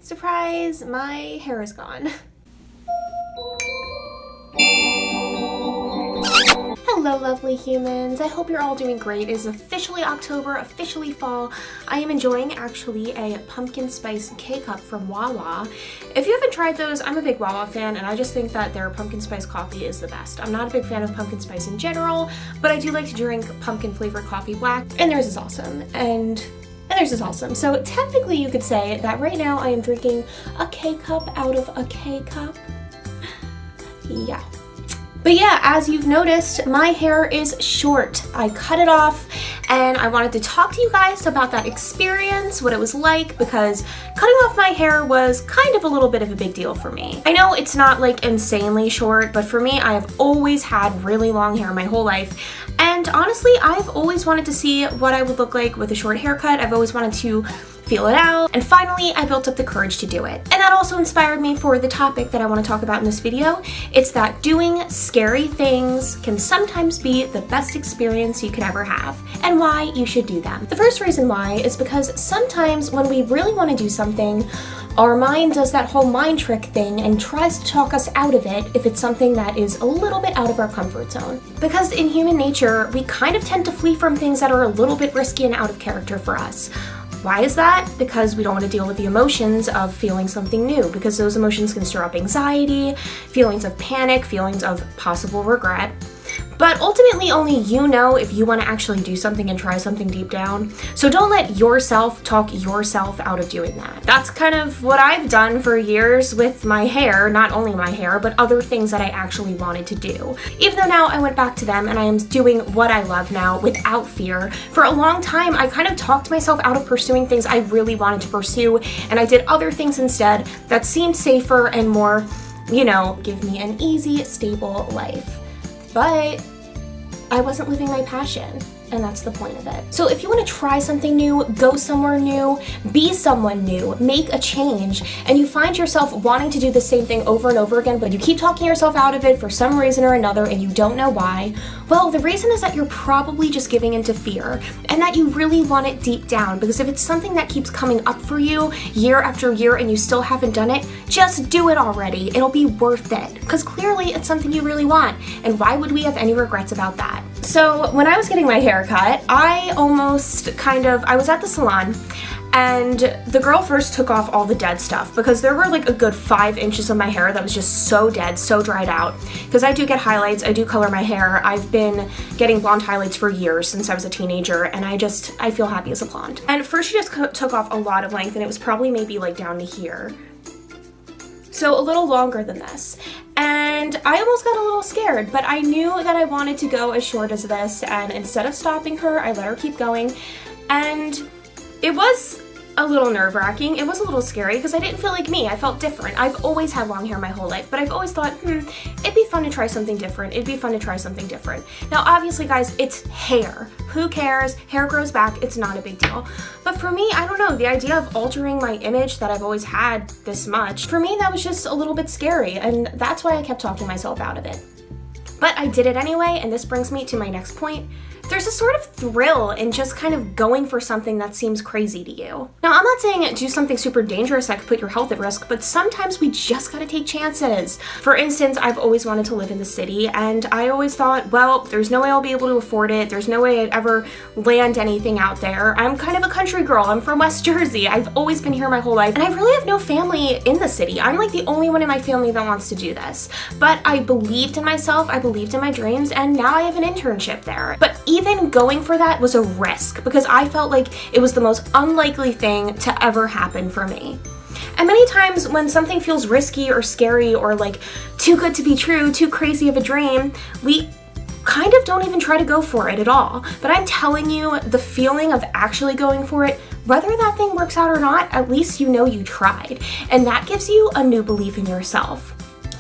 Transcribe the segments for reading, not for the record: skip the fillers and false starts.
Surprise, my hair is gone. Hello lovely humans, I hope you're all doing great. It is officially October, officially fall. I am enjoying actually a pumpkin spice K-Cup from Wawa. If you haven't tried those, I'm a big Wawa fan and I just think that their pumpkin spice coffee is the best. I'm not a big fan of pumpkin spice in general, but I do like to drink pumpkin flavored coffee black, and theirs is awesome. And theirs is awesome. So technically you could say that right now I am drinking a K-Cup out of a K-Cup. Yeah. But yeah, as you've noticed, my hair is short. I cut it off and I wanted to talk to you guys about that experience, what it was like, because cutting off my hair was kind of a little bit of a big deal for me. I know it's not like insanely short, but for me, I have always had really long hair my whole life. And honestly, I've always wanted to see what I would look like with a short haircut. I've always wanted to feel it out, and finally I built up the courage to do it. And that also inspired me for the topic that I want to talk about in this video. It's that doing scary things can sometimes be the best experience you could ever have, and why you should do them. The first reason why is because sometimes when we really want to do something, our mind does that whole mind trick thing and tries to talk us out of it if it's something that is a little bit out of our comfort zone. Because in human nature, we kind of tend to flee from things that are a little bit risky and out of character for us. Why is that? Because we don't want to deal with the emotions of feeling something new, because those emotions can stir up anxiety, feelings of panic, feelings of possible regret. But ultimately, only you know if you want to actually do something and try something deep down. So don't let yourself talk yourself out of doing that. That's kind of what I've done for years with my hair, not only my hair, but other things that I actually wanted to do. Even though now I went back to them and I am doing what I love now without fear. For a long time, I kind of talked myself out of pursuing things I really wanted to pursue, and I did other things instead that seemed safer and more, you know, give me an easy, stable life. But I wasn't living my passion, and that's the point of it. So if you want to try something new, go somewhere new, be someone new, make a change, and you find yourself wanting to do the same thing over and over again, but you keep talking yourself out of it for some reason or another and you don't know why, well, the reason is that you're probably just giving into fear and that you really want it deep down, because if it's something that keeps coming up for you year after year and you still haven't done it, just do it already. It'll be worth it, because clearly it's something you really want, and why would we have any regrets about that? So when I was getting my hair cut, I was at the salon and the girl first took off all the dead stuff, because there were like a good 5 inches of my hair that was just so dead, so dried out. Because I do get highlights, I do color my hair. I've been getting blonde highlights for years since I was a teenager, and I feel happy as a blonde. And first she just took off a lot of length, and it was probably maybe like down to here. So a little longer than this. And I almost got a little scared, but I knew that I wanted to go as short as this, and instead of stopping her, I let her keep going. And it was a little nerve-wracking. It was a little scary because I didn't feel like me. I felt different. I've always had long hair my whole life, but I've always thought, it'd be fun to try something different. It'd be fun to try something different. Now, obviously, guys, it's hair. Who cares? Hair grows back. It's not a big deal. But for me, I don't know, the idea of altering my image that I've always had this much, for me, that was just a little bit scary, and that's why I kept talking myself out of it. But I did it anyway, and this brings me to my next point. There's a sort of thrill in just kind of going for something that seems crazy to you. Now, I'm not saying do something super dangerous that could put your health at risk, but sometimes we just gotta take chances. For instance, I've always wanted to live in the city, and I always thought, well, there's no way I'll be able to afford it. There's no way I'd ever land anything out there. I'm kind of a country girl. I'm from West Jersey. I've always been here my whole life, and I really have no family in the city. I'm like the only one in my family that wants to do this. But I believed in myself, I believed in my dreams, and now I have an internship there. But even going for that was a risk, because I felt like it was the most unlikely thing to ever happen for me. And many times when something feels risky or scary or like too good to be true, too crazy of a dream, we kind of don't even try to go for it at all. But I'm telling you, the feeling of actually going for it, whether that thing works out or not, at least you know you tried. And that gives you a new belief in yourself.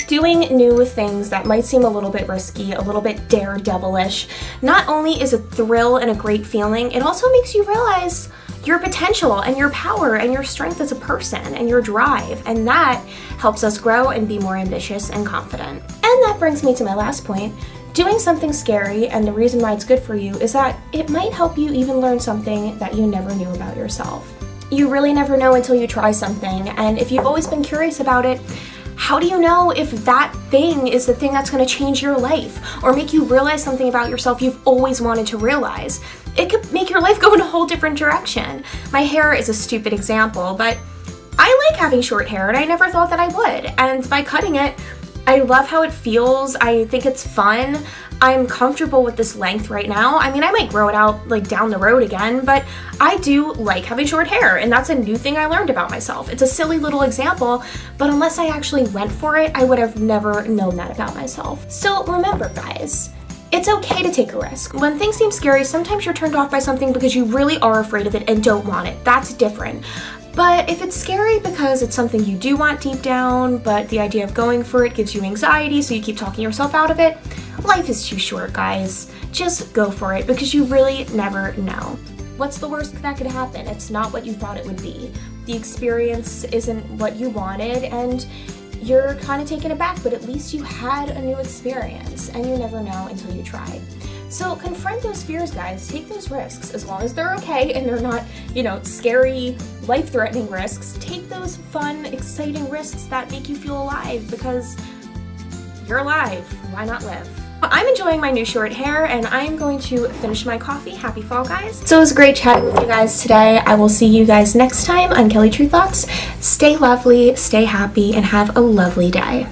Doing new things that might seem a little bit risky, a little bit daredevilish, not only is a thrill and a great feeling, it also makes you realize your potential and your power and your strength as a person and your drive, and that helps us grow and be more ambitious and confident. And that brings me to my last point. Doing something scary, and the reason why it's good for you, is that it might help you even learn something that you never knew about yourself. You really never know until you try something, and if you've always been curious about it, how do you know if that thing is the thing that's going to change your life or make you realize something about yourself you've always wanted to realize? It could make your life go in a whole different direction. My hair is a stupid example, but I like having short hair and I never thought that I would. And by cutting it, I love how it feels. I think it's fun. I'm comfortable with this length right now. I mean, I might grow it out like down the road again, but I do like having short hair, and that's a new thing I learned about myself. It's a silly little example, but unless I actually went for it, I would have never known that about myself. So remember, guys, it's okay to take a risk. When things seem scary, sometimes you're turned off by something because you really are afraid of it and don't want it. That's different. But if it's scary because it's something you do want deep down, but the idea of going for it gives you anxiety, so you keep talking yourself out of it, life is too short, guys. Just go for it because you really never know. What's the worst that could happen? It's not what you thought it would be. The experience isn't what you wanted, and you're kind of taken aback, but at least you had a new experience, and you never know until you try. So confront those fears, guys. Take those risks. As long as they're okay and they're not, scary, life-threatening risks, take those fun, exciting risks that make you feel alive, because you're alive. Why not live? I'm enjoying my new short hair, and I'm going to finish my coffee. Happy fall, guys. So it was great chatting with you guys today. I will see you guys next time on Kelly True Thoughts. Stay lovely, stay happy, and have a lovely day.